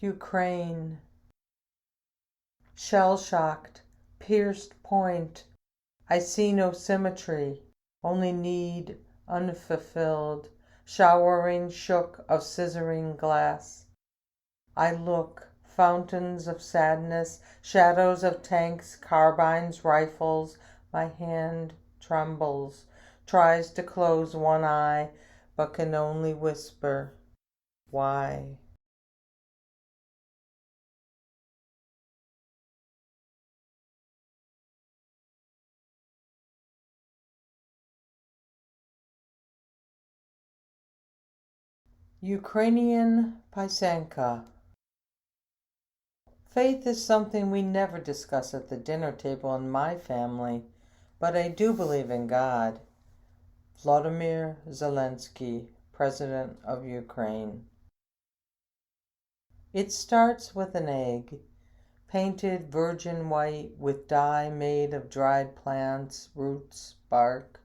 Ukraine. Shell-shocked, pierced point, I see no symmetry, only need unfulfilled, showering shook of scissoring glass. I look, fountains of sadness, shadows of tanks, carbines, rifles. My hand trembles, tries to close one eye, but can only whisper, why? Ukrainian Pysanka. Faith is something we never discuss at the dinner table in my family, but I do believe in God. Vladimir Zelensky, President of Ukraine. It starts with an egg, painted virgin white with dye made of dried plants, roots, bark.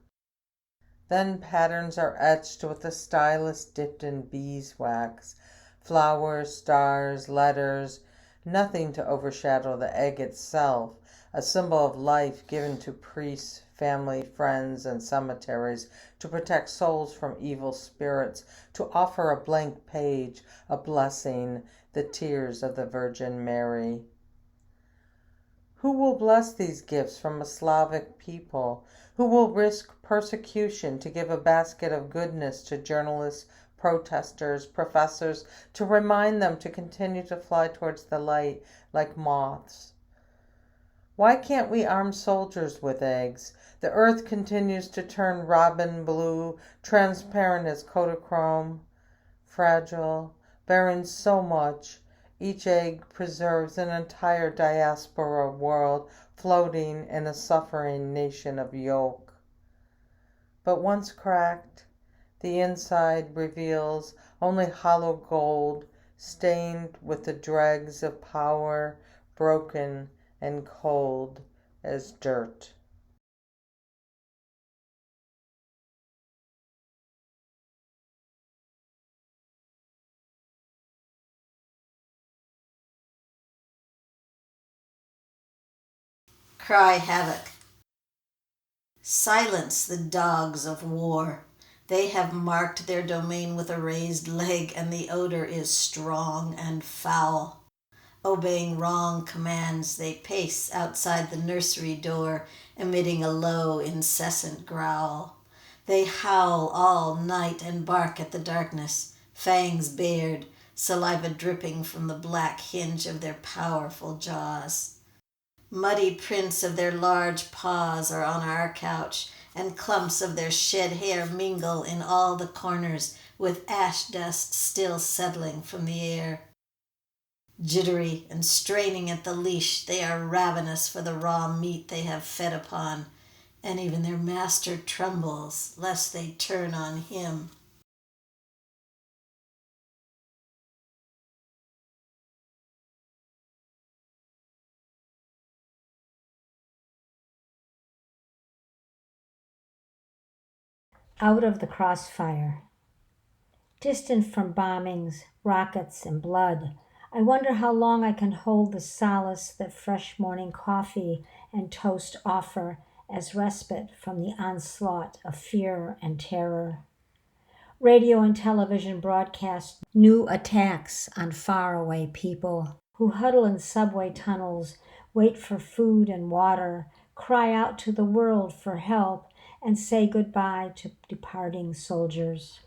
Then patterns are etched with a stylus dipped in beeswax, flowers, stars, letters, nothing to overshadow the egg itself, a symbol of life given to priests, family, friends, and cemeteries to protect souls from evil spirits, to offer a blank page, a blessing, the tears of the Virgin Mary. Who will bless these gifts from a Slavic people? Who will risk persecution to give a basket of goodness to journalists, protesters, professors, to remind them to continue to fly towards the light like moths? Why can't we arm soldiers with eggs? The earth continues to turn robin blue, transparent as Kodachrome, fragile, bearing so much. Each egg preserves an entire diaspora world floating in a suffering nation of yolk. But once cracked, the inside reveals only hollow gold, stained with the dregs of power, broken and cold as dirt. Cry havoc. Silence the dogs of war. They have marked their domain with a raised leg, and the odor is strong and foul. Obeying wrong commands, they pace outside the nursery door, emitting a low, incessant growl. They howl all night and bark at the darkness, fangs bared, saliva dripping from the black hinge of their powerful jaws. Muddy prints of their large paws are on our couch, and clumps of their shed hair mingle in all the corners with ash dust still settling from the air. Jittery and straining at the leash, they are ravenous for the raw meat they have fed upon, and even their master trembles lest they turn on him. Out of the crossfire. Distant from bombings, rockets, and blood, I wonder how long I can hold the solace that fresh morning coffee and toast offer as respite from the onslaught of fear and terror. Radio and television broadcast new attacks on faraway people who huddle in subway tunnels, wait for food and water, cry out to the world for help, and say goodbye to departing soldiers.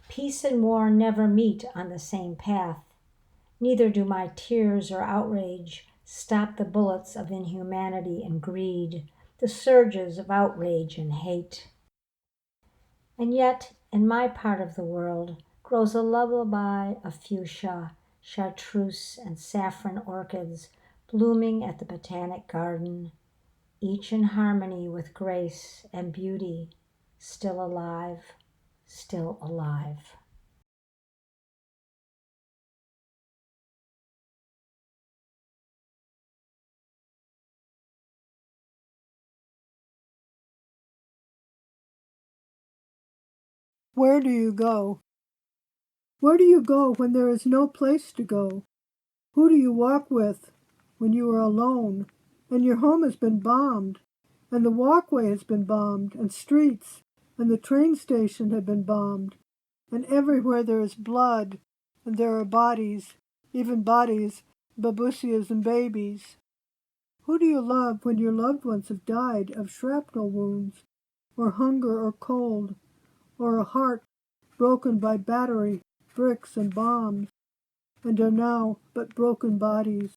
Peace and war never meet on the same path. Neither do my tears or outrage stop the bullets of inhumanity and greed, the surges of outrage and hate. And yet, in my part of the world, grows a lullaby of fuchsia, chartreuse, and saffron orchids blooming at the Botanic Garden, each in harmony with grace and beauty, still alive, still alive. Where do you go? Where do you go when there is no place to go? Who do you walk with when you are alone and your home has been bombed and the walkway has been bombed and streets and the train station have been bombed and everywhere there is blood and there are bodies, even bodies, babushkas and babies? Who do you love when your loved ones have died of shrapnel wounds or hunger or cold or a heart broken by battery, bricks and bombs and are now but broken bodies?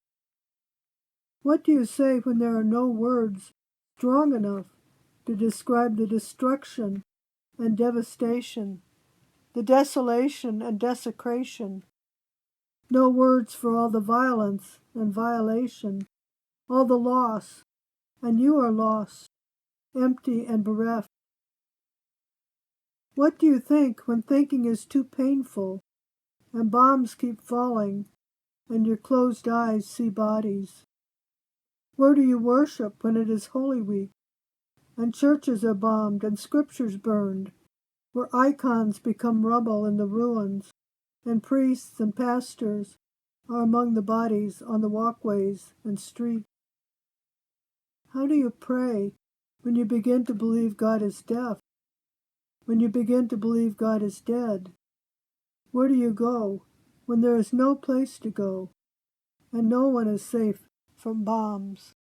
What do you say when there are no words strong enough to describe the destruction and devastation, the desolation and desecration? No words for all the violence and violation, all the loss, and you are lost, empty and bereft. What do you think when thinking is too painful and bombs keep falling and your closed eyes see bodies? Where do you worship when it is Holy Week and churches are bombed and scriptures burned, where icons become rubble in the ruins and priests and pastors are among the bodies on the walkways and streets? How do you pray when you begin to believe God is deaf, when you begin to believe God is dead? Where do you go when there is no place to go and no one is safe from bombs?